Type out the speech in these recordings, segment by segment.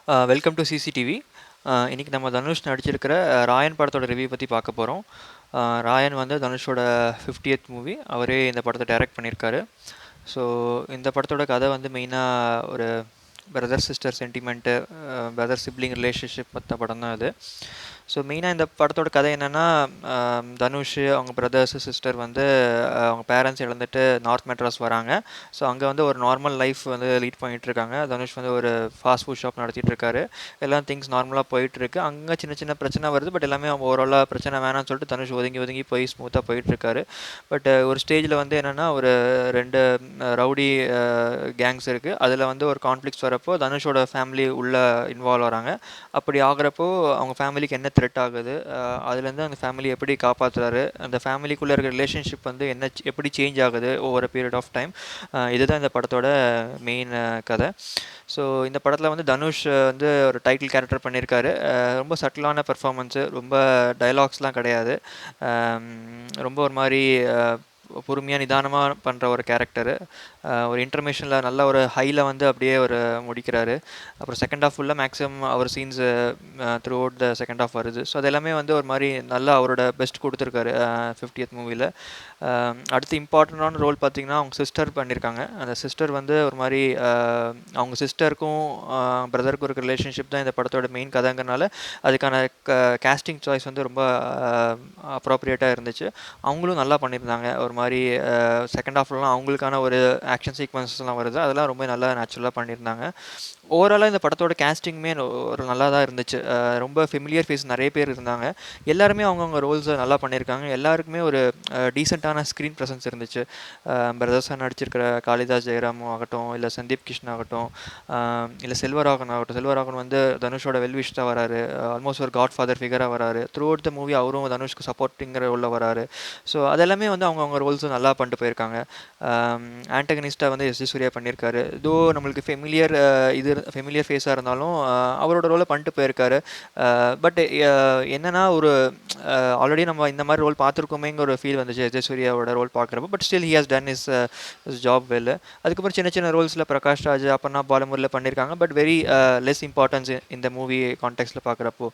Welcome to CCTV. இன்றைக்கி நம்ம தனுஷ் நடிச்சிருக்கிற ராயன் படத்தோட ரிவ்யூ பற்றி பார்க்க போகிறோம். ராயன் வந்து தனுஷோட 50th மூவி. அவரே இந்த படத்தை டைரக்ட் பண்ணியிருக்காரு. ஸோ இந்த படத்தோட கதை வந்து மெயினாக ஒரு brother sister sentiment, brother sibling relationship மற்ற படம் தான் அது. ஸோ மெயினாக இந்த படத்தோட கதை என்னென்னா, தனுஷ் அவங்க பிரதர்ஸ் சிஸ்டர் வந்து அவங்க பேரண்ட்ஸ் இழந்துட்டு நார்த் மெட்ராஸ் வராங்க. ஸோ அங்கே வந்து ஒரு நார்மல் லைஃப் வந்து லீட் பண்ணிகிட்ருக்காங்க. தனுஷ் வந்து ஒரு ஃபாஸ்ட் ஃபுட் ஷாப் நடத்திட்டுருக்காரு. எல்லாம் திங்ஸ் நார்மலாக போயிட்டுருக்கு. அங்கே சின்ன சின்ன பிரச்சனை வருது. பட் எல்லாமே அவங்க ஓவராலாக பிரச்சனை வேணாம்னு சொல்லிட்டு தனுஷ் ஒதுங்கி ஒதுங்கி போய் ஸ்மூத்தாக போயிட்டுருக்காரு. பட் ஒரு ஸ்டேஜில் வந்து என்னென்னா, ஒரு 2 ரவுடி கேங்ஸ் இருக்குது. அதில் வந்து ஒரு கான்ஃப்ளிக்ஸ் வரப்போ தனுஷோட ஃபேமிலி உள்ளே இன்வால்வ் வராங்க. அப்படி ஆகிறப்போ அவங்க ஃபேமிலிக்கு என்ன த்ரெட் ஆகுது, அதுலேருந்து அந்த ஃபேமிலி எப்படி காப்பாற்றுறாரு, அந்த ஃபேமிலிக்குள்ளே இருக்கிற ரிலேஷன்ஷிப் வந்து எப்படி சேஞ்ச் ஆகுது ஓவர் பீரியட் ஆஃப் டைம், இதுதான் இந்த படத்தோட மெயின் கதை. ஸோ இந்த படத்தில் வந்து தனுஷ் வந்து ஒரு டைட்டில் கேரக்டர் பண்ணியிருக்காரு. ரொம்ப சட்டிலான பெர்ஃபார்மன்ஸு, ரொம்ப டைலாக்ஸ்லாம் கிடையாது. ரொம்ப ஒரு மாதிரி பொறுமையாக நிதானமாக பண்ணுற ஒரு கேரக்டரு. ஒரு இன்டர்மேஷனில் நல்ல ஒரு ஹையில் வந்து அப்படியே ஒரு முடிக்கிறாரு. அப்புறம் செகண்ட் ஹாஃப் ஃபுல்லாக மேக்ஸிமம் அவர் scenes throughout the second half வருது. ஸோ அது எல்லாமே வந்து ஒரு மாதிரி நல்லா அவரோட பெஸ்ட் கொடுத்துருக்காரு 50th மூவியில். அடுத்து இம்பார்ட்டண்டான ரோல் பார்த்திங்கன்னா அவங்க சிஸ்டர் பண்ணியிருக்காங்க. அந்த சிஸ்டர் வந்து ஒரு மாதிரி அவங்க சிஸ்டருக்கும் பிரதருக்கும் இருக்கிற ரிலேஷன்ஷிப் தான் இந்த படத்தோட மெயின் கதைங்கிறனால அதுக்கான கேஸ்டிங் சாய்ஸ் வந்து ரொம்ப அப்ராப்ரியேட்டாக இருந்துச்சு. அவங்களும் நல்லா பண்ணியிருந்தாங்க. ஒரு மாதிரி செகண்ட் ஹாஃப்லலாம் அவங்களுக்கான ஒரு ஆக்ஷன் சீக்வன்ஸஸ்லாம் வருது. அதெல்லாம் ரொம்ப நல்லா நேச்சுரலாக பண்ணியிருந்தாங்க. ஓவராலாக இந்த படத்தோட கேஸ்டிங்குமே ஒரு நல்லா தான் இருந்துச்சு. ரொம்ப ஃபெமிலியர் ஃபேஸ் நிறைய பேர் இருந்தாங்க. எல்லாருமே அவங்கவுங்க ரோல்ஸை நல்லா பண்ணியிருக்காங்க. எல்லாருக்குமே ஒரு டீசெண்டான ஸ்க்ரீன் ப்ரெசன்ஸ் இருந்துச்சு. பிரதர்ஸாக நடிச்சிருக்கிற காளிதாஸ் ஜெயராமும் ஆகட்டும், இல்லை சந்தீப் கிருஷ்ணன் ஆகட்டும், இல்லை செல்வராகவன் ஆகட்டும். செல்வராகவன் வந்து தனுஷோட வெல்விஷ் தான் வராரு. ஆல்மோஸ்ட் ஒரு காட் ஃபாதர் ஃபிகராக வராரு. த்ரூ அவுட் த மூவி அவரும் தனுஷ்க்கு சப்போர்ட்டிங்கிற ரோலில் வராரு. ஸோ அதெல்லாமே வந்து அவங்கவுங்க ரோல்ஸும் நல்லா பண்ணிட்டு போயிருக்காங்க. ஆண்டகனிஸ்டாக வந்து எஸ் ஜே சூர்யா பண்ணியிருக்காரு. இதோ நம்மளுக்கு ஃபெமிலியர் ஃபேஸாக இருந்தாலும் அவரோட ரோலை பண்ணிட்டு போயிருக்காரு. பட் என்னென்னா, ஒரு ஆல்ரெடி நம்ம இந்த மாதிரி ரோல் பார்த்துருக்கோமேங்கிற ஒரு ஃபீல் வந்துச்சு எஸ் ஜே சூர்யாவோட ரோல் பார்க்குறப்போ. But still he has done is job well. அதுக்கப்புறம் சின்ன சின்ன ரோல்ஸில் பிரகாஷ் ராஜ், அப்பர்ணா பாலமுரியில் பண்ணியிருக்காங்க. பட் வெரி லெஸ் இம்பார்ட்டன்ஸ் இந்த மூவி கான்டெக்ஸ்டில் பார்க்குறப்போ.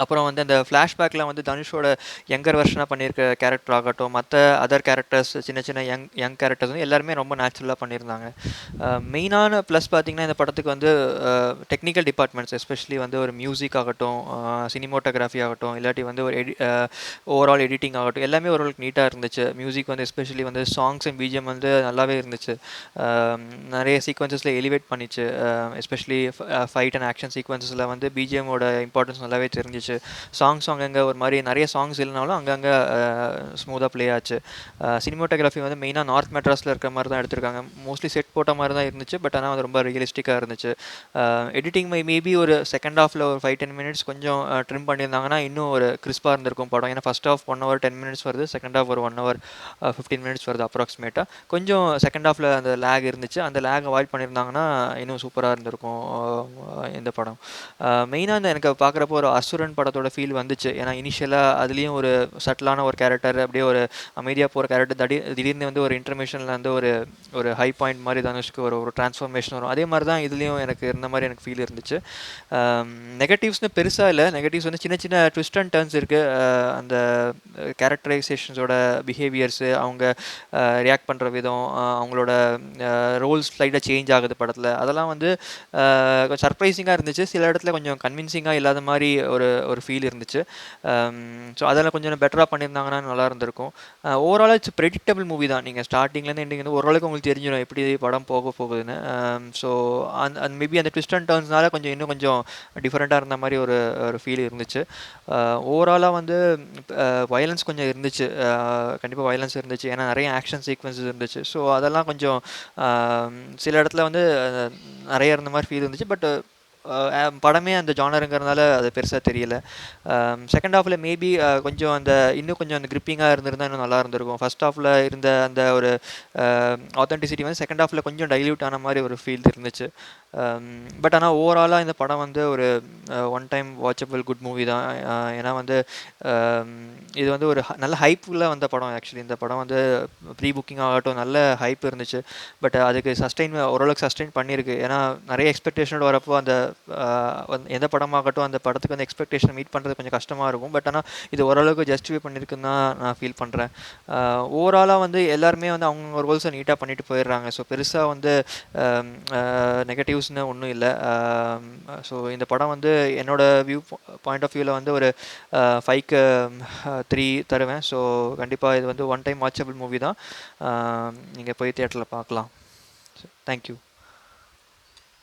அப்புறம் வந்து அந்த ஃப்ளாஷ்பேக்கில் வந்து தனுஷோட யங்கர் வெர்ஷனாக பண்ணியிருக்க கேரக்டர் ஆகட்டும், மற்ற அதர் கேரக்டர்ஸ், சின்ன சின்ன யங் கேரக்டர்ஸ் வந்து எல்லாருமே ரொம்ப நேச்சுரலாக பண்ணியிருந்தாங்க. மெயினான ப்ளஸ் பார்த்திங்கன்னா, இந்த படத்துக்கு வந்து டெக்னிக்கல் டிபார்ட்மெண்ட்ஸ், எஸ்பெஷலி வந்து ஒரு மியூசிக் ஆகட்டும், சினிமோட்டோகிராஃபி ஆகட்டும், இல்லாட்டி வந்து ஒரு ஓவரால் எடிட்டிங் ஆகட்டும், எல்லாமே ஓரளவுக்கு நீட்டாக இருந்துச்சு. மியூசிக் வந்து எஸ்பெஷலி வந்து சாங்ஸ் அண்ட் பிஜிஎம் வந்து நல்லாவே இருந்துச்சு. நிறைய சீக்வன்சஸில் எலிவேட் பண்ணிச்சு. எஸ்பெஷலி ஃபைட் அண்ட் ஆக்ஷன் சீக்வன்சஸில் வந்து பிஜிஎம்மோட இம்பார்ட்டன்ஸ் நல்லாவே தெரிஞ்சிச்சு. சாங்ஸ் அங்கங்கே ஒரு மாதிரி நிறைய சாங்ஸ் இல்லைனாலும் அங்கங்கே ஸ்மூத்தாக ப்ளே ஆச்சு. சினிமோட்டோகிராஃபி வந்து மெயினாக நார்த் மெட்ராஸில் இருக்கிற மாதிரி தான் எடுத்திருக்காங்க. மோஸ்ட்லி செட் போட்ட மாதிரி தான் இருந்துச்சு. பட் ஆனால் அது ரொம்ப ரியலிஸ்டிக்காக இருந்துச்சு. எடிட்டிங் மேபி ஒரு செகண்ட் ஹாஃபில் ஒரு 5-10 மினிட்ஸ் கொஞ்சம் ட்ரிம் பண்ணியிருந்தாங்கன்னா இன்னும் ஒரு கிறிஸ்பாக இருந்திருக்கும் படம். ஏன்னா ஃபஸ்ட் ஹாஃப் 1 hour 10 minutes வருது, செகண்ட் ஹாஃப் ஒரு 1 hour 15 minutes வருது அப்ராக்சிமேட்டாக. கொஞ்சம் செகண்ட் ஹாஃபில் அந்த லேக் இருந்துச்சு. அந்த லேக் அவாய்ட் பண்ணியிருந்தாங்கன்னா இன்னும் சூப்பராக இருந்திருக்கும் இந்த படம். மெயினாக எனக்கு பார்க்குறப்போ ஒரு அசுரன் படத்தோட ஃபீல் வந்துச்சு. ஏன்னா இனிஷியலாக அதுலேயும் ஒரு சட்டிலான ஒரு கேரக்டர், அப்படியே ஒரு அமைதியாக போகிற கேரக்டர், திடீர்னு வந்து ஒரு இன்டர்மேஷனில் வந்து ஒரு ஹை பாயிண்ட் மாதிரி தனுஷ்க்கு ஒரு டிரான்ஸ்ஃபார்மேஷன் வரும். அதே மாதிரி தான் இதுலேயும் எனக்கு இருந்த மாதிரி எனக்கு ஃபீல் இருந்துச்சு. நெகட்டிவ்ஸ்னு பெருசாக இல்லை. நெகட்டிவ்ஸ் வந்து சின்ன சின்ன ட்விஸ்ட் அண்ட் டர்ன்ஸ் இருக்குது. அந்த கேரக்டரைசேஷன்ஸோட பிஹேவியர்ஸு, அவங்க ரியாக்ட் பண்ணுற விதம், அவங்களோட ரோல்ஸ் ஸ்லைட்டாக சேஞ்ச் ஆகுது படத்தில். அதெல்லாம் வந்து கொஞ்சம் சர்ப்ரைசிங்காக இருந்துச்சு. சில இடத்துல கொஞ்சம் கன்வின்சிங்காக இல்லாத மாதிரி ஒரு ஃபீல் இருந்துச்சு. ஸோ அதெல்லாம் கொஞ்சம் பெட்டராக பண்ணியிருந்தாங்கன்னா நல்லா இருந்திருக்கும். ஓவராலாக இட்ஸ் ப்ரெடிக்டபிள் மூவி தான். நீங்கள் ஸ்டார்டிங்லேருந்து எண்டிங் வந்து ஓரளவுக்கு உங்களுக்கு தெரிஞ்சிடும் எப்படி படம் போக போகுதுன்னு. ஸோ அந்த மேபி அந்த ட்விஸ்ட் அண்ட் டர்ன்ஸ்னால இன்னும் கொஞ்சம் டிஃப்ரெண்ட்டாக இருந்த மாதிரி ஒரு ஃபீல் இருந்துச்சு. ஓவராலாக வந்து வயலன்ஸ் கொஞ்சம் இருந்துச்சு. கண்டிப்பாக வயலன்ஸ் இருந்துச்சு. ஏன்னா நிறைய ஆக்ஷன் சீக்வன்ஸஸ் இருந்துச்சு. ஸோ அதெல்லாம் கொஞ்சம் சில இடத்துல வந்து நிறைய இருந்த மாதிரி ஃபீல் இருந்துச்சு. பட் படமே அந்த ஜானருங்கிறதுனால அது பெருசாக தெரியல. செகண்ட் ஹாஃபில் மேபி கொஞ்சம் இன்னும் கொஞ்சம் அந்த கிரிப்பிங்காக இருந்திருந்தால் இன்னும் நல்லா இருந்திருக்கும். ஃபர்ஸ்ட் ஹாஃபில் இருந்த அந்த ஒரு ஆத்தென்டிசிட்டி வந்து செகண்ட் ஹாஃபில் கொஞ்சம் டைல்யூட் ஆன மாதிரி ஒரு ஃபீல் இருந்துச்சு. பட் ஆனால் ஓவராலாக இந்த படம் வந்து ஒரு one time watchable good movie தான். ஏன்னா வந்து இது வந்து ஒரு நல்ல ஹைப்பில் வந்த படம். ஆக்சுவலி இந்த படம் வந்து ப்ரீ புக்கிங் ஆகட்டும் நல்ல ஹைப் இருந்துச்சு. பட் அதுக்கு ஓரளவுக்கு சஸ்டெயின் பண்ணியிருக்கு. ஏன்னா நிறைய எக்ஸ்பெக்டேஷனோட வரப்போ அந்த எந்த படமாகட்டும் அந்த படத்துக்கு வந்து எக்ஸ்பெக்டேஷன் மீட் பண்ணுறது கொஞ்சம் கஷ்டமாக இருக்கும். பட் ஆனால் இது ஓரளவுக்கு ஜஸ்டிஃபை பண்ணியிருக்குன்னு தான் நான் ஃபீல் பண்ணுறேன். ஓவராலாக வந்து எல்லாருமே வந்து அவங்க ரோல்ஸை நீட்டாக பண்ணிட்டு போயிடுறாங்க. ஸோ பெருசாக வந்து நெகட்டிவ்ஸ்னு ஒன்றும் இல்லை. ஸோ இந்த படம் வந்து என்னோட பாயிண்ட் ஆஃப் வியூவில் வந்து ஒரு 5க்கு 3 தருவேன். ஸோ கண்டிப்பாக இது வந்து ஒன் டைம் வாட்சபிள் மூவி தான். நீங்கள் போய் தியேட்டரில் பார்க்கலாம். So thank you.